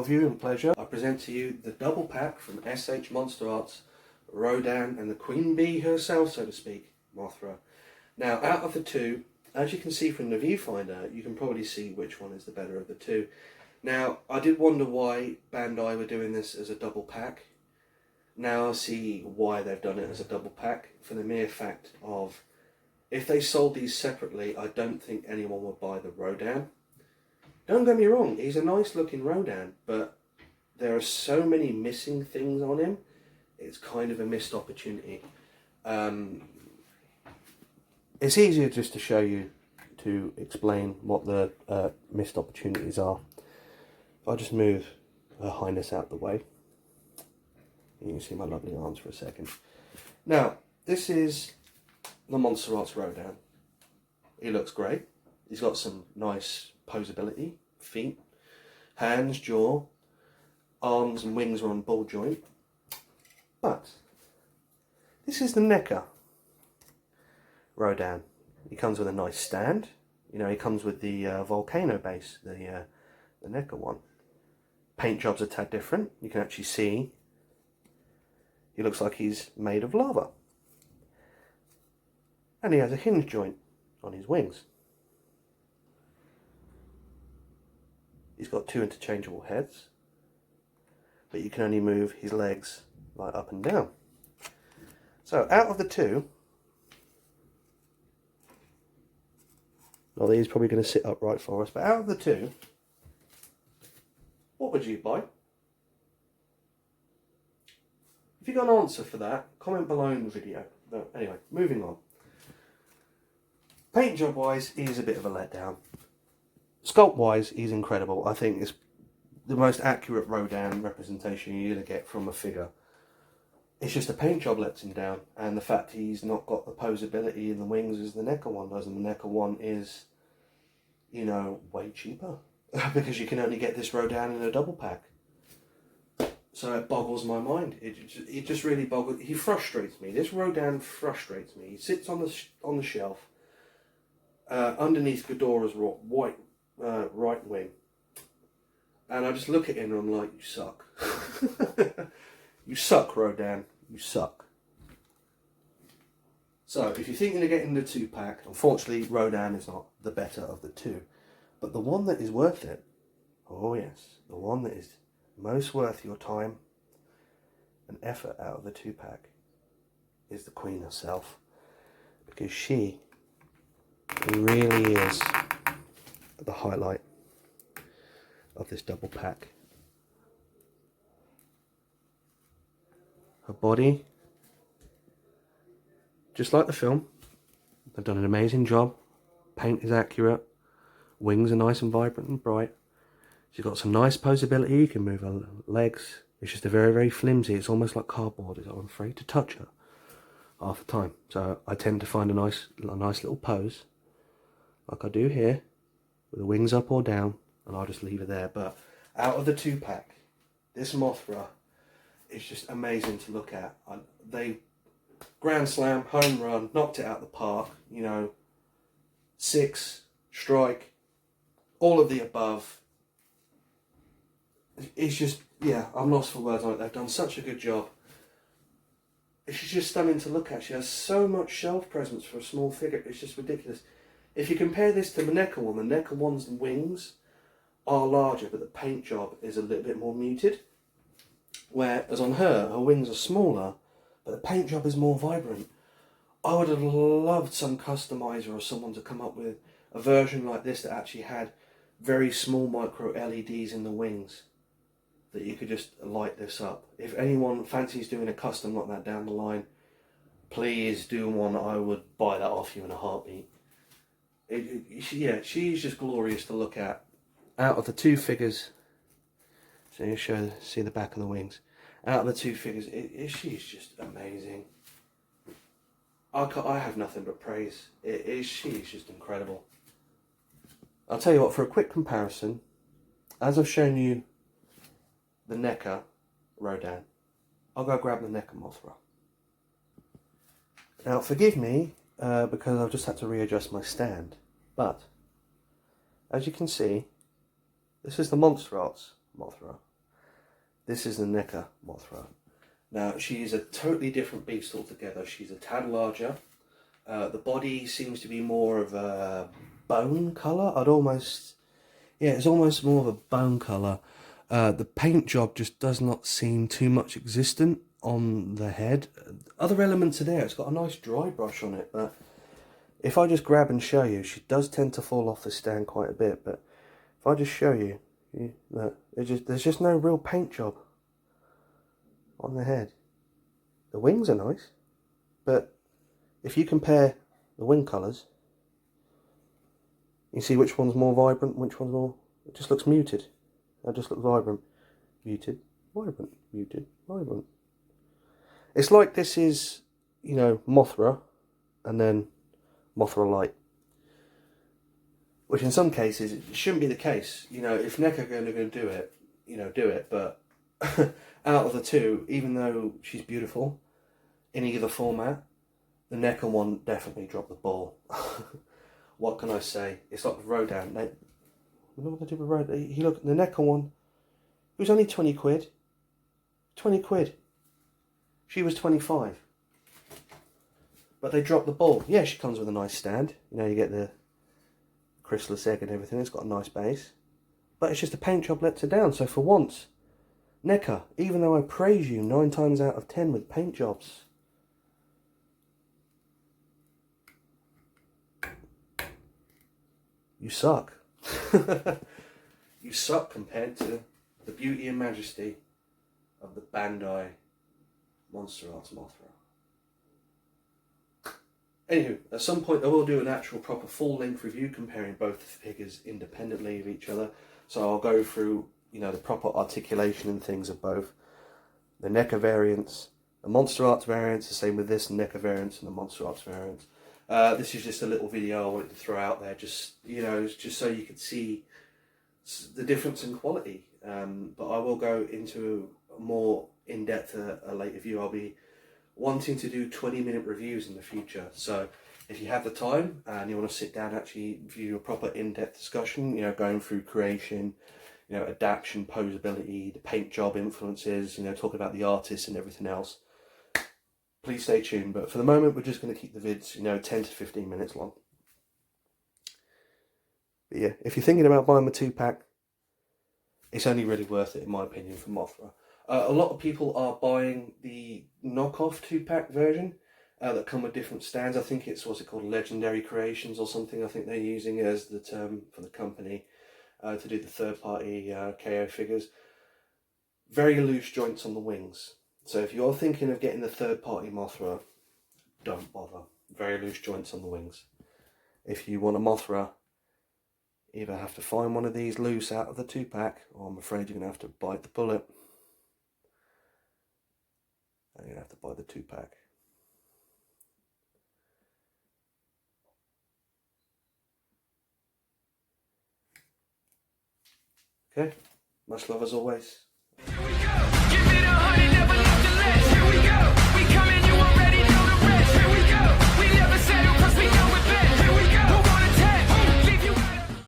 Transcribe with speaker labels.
Speaker 1: your viewing pleasure, I present to you the double pack from SH Monsterarts, Rodan and the Queen Bee herself, so to speak, Mothra. Now, out of the two, as you can see from the viewfinder, you can probably see which one is the better of the two. Now, I did wonder why Bandai were doing this as a double pack. Now I see why they've done it as a double pack, for the mere fact of, if they sold these separately, I don't think anyone would buy the Rodan. Don't get me wrong, he's a nice looking Rodan, but there are so many missing things on him, it's kind of a missed opportunity. It's easier just to show you, to explain what the missed opportunities are. If I just move Her Highness out the way, you can see my lovely arms for a second. Now, this is the Monsterarts Rodan. He looks great. He's got some nice posability, feet, hands, jaw, arms and wings are on ball joint. But this is the NECA Rodan. He comes with a nice stand. You know, he comes with the volcano base, the NECA one. Paint job's a tad different. You can actually see he looks like he's made of lava. And he has a hinge joint on his wings. He's got two interchangeable heads, but you can only move his legs like up and down. So out of the two, well, he's probably going to sit upright for us, but out of the two, what would you buy? If you've got an answer for that, comment below in the video. No, anyway, moving on. Paint job wise, he's a bit of a letdown. Sculpt wise, he's incredible. I think it's the most accurate Rodan representation you're going to get from a figure. It's just the paint job lets him down, and the fact he's not got the posability in the wings as the NECA one does, and the NECA one is, you know, way cheaper. Because you can only get this Rodan in a double pack. So it boggles my mind. It just really boggles. He frustrates me. This Rodan frustrates me. He sits on the shelf underneath Ghidorah's right wing, and I just look at him and I'm like, you suck. You suck, Rodan. You suck. So if you're thinking of getting the 2-pack, unfortunately Rodan is not the better of the two, but the one that is worth it, oh yes, the one that is most worth your time and effort out of the 2-pack is the Queen herself, because she really is the highlight of this double pack. Her body, just like the film, they've done an amazing job. Paint is accurate, wings are nice and vibrant and bright. She's got some nice posability, you can move her legs. It's just a very, very flimsy, it's almost like cardboard. I'm afraid to touch her half the time. So I tend to find a nice little pose, like I do here, with the wings up or down, and I'll just leave her there. But out of the 2-pack, this Mothra is just amazing to look at. They grand slam, home run, knocked it out the park, you know, 6, strike, all of the above. It's just, yeah, I'm lost for words on it. They've done such a good job. She's just stunning to look at. She has so much shelf presence for a small figure. It's just ridiculous. If you compare this to the NECA one, the NECA one's wings are larger, but the paint job is a little bit more muted. Whereas on her wings are smaller, but the paint job is more vibrant. I would have loved some customizer or someone to come up with a version like this that actually had very small micro LEDs in the wings, that you could just light this up. If anyone fancies doing a custom like that down the line, please do one. I would buy that off you in a heartbeat. Yeah, she's just glorious to look at. Out of the 2 figures, so you see the back of the wings. Out of the 2 figures, she's just amazing. I have nothing but praise. She's just incredible. I'll tell you what, for a quick comparison, as I've shown you the NECA Rodan, I'll go grab the NECA Mothra. Now forgive me, because I've just had to readjust my stand, but as you can see, this is the Monsterarts Mothra. This is the NECA Mothra. Now, she is a totally different beast altogether. She's a tad larger. The body seems to be more of a bone colour. It's almost more of a bone colour. The paint job just does not seem too much existent on the head. Other elements are there. It's got a nice dry brush on it, but if I just grab and show you, she does tend to fall off the stand quite a bit, but if I just show you, look, there's just no real paint job on the head. The wings are nice, but if you compare the wing colours, you see which one's more vibrant, which one's more... It just looks muted. It just looks vibrant. Muted, vibrant, muted, vibrant. It's like this is, you know, Mothra, and then Mothra Light. Which in some cases, it shouldn't be the case. You know, if NECA are going to do it, you know, do it. But out of the two, even though she's beautiful in either format, the NECA one definitely dropped the ball. What can I say? It's like Rodan. You know what they did with Rodan? You look at the NECA one, it was only 20 quid. 20 quid. She was 25. But they dropped the ball. Yeah, she comes with a nice stand. You know, you get the chrysalis egg and everything. It's got a nice base. But it's just a paint job lets her down. So for once, NECA, even though I praise you 9 times out of 10 with paint jobs, you suck. You suck compared to the beauty and majesty of the Bandai Monsterarts Mothra. Anywho, at some point I will do an actual proper full-length review comparing both the figures independently of each other. So I'll go through, you know, the proper articulation and things of both. The NECA variants, the Monsterarts variants, the same with this NECA variants and the Monsterarts variants. This is just a little video I wanted to throw out there, just, you know, just so you could see the difference in quality. But I will go into a more in-depth a later view. I'll be wanting to do 20-minute reviews in the future. So if you have the time and you want to sit down and actually view a proper in-depth discussion, you know, going through creation, you know, adaptation, posability, the paint job influences, you know, talking about the artists and everything else, please stay tuned. But for the moment, we're just going to keep the vids, you know, 10 to 15 minutes long. But yeah, if you're thinking about buying the 2-pack, it's only really worth it, in my opinion, for Mothra. A lot of people are buying the knockoff 2-pack version that come with different stands. I think it's, what's it called, Legendary Creations or something. I think they're using it as the term for the company to do the third-party KO figures. Very loose joints on the wings. So if you're thinking of getting the third-party Mothra, don't bother. Very loose joints on the wings. If you want a Mothra, either have to find one of these loose out of the 2-pack, or I'm afraid you're going to have to bite the bullet. And you're going to have to buy the 2-pack. Okay, much love as always.